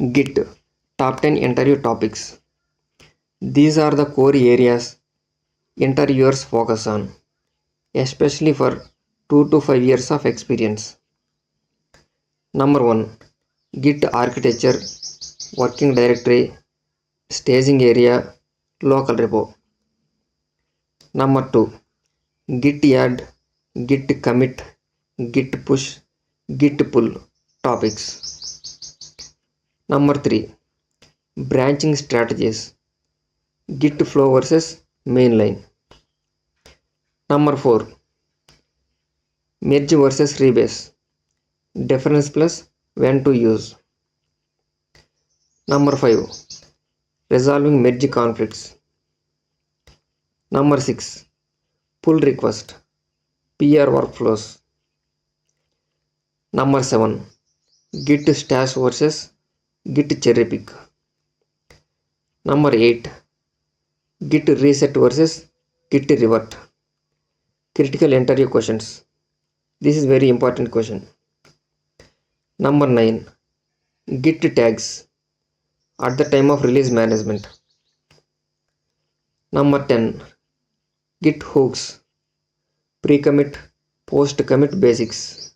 Git Top 10 Interview Topics. These are the core areas interviewers focus on, especially for 2 to 5 years of experience. Number 1, Git Architecture, Working Directory, Staging Area, Local Repo. Number 2, Git Add, Git Commit, Git Push, Git Pull topics. Number 3, Branching Strategies, Git Flow versus Mainline. Number 4, Merge versus Rebase, Difference plus when to use. Number 5, Resolving merge conflicts. Number 6, Pull request, PR workflows. Number 7, Git stash versus Git cherry pick. Number 8, Git reset versus Git revert. Critical interview questions. This is very important question. Number 9, Git tags at the time of release management. Number 10, Git hooks, pre-commit, post-commit basics.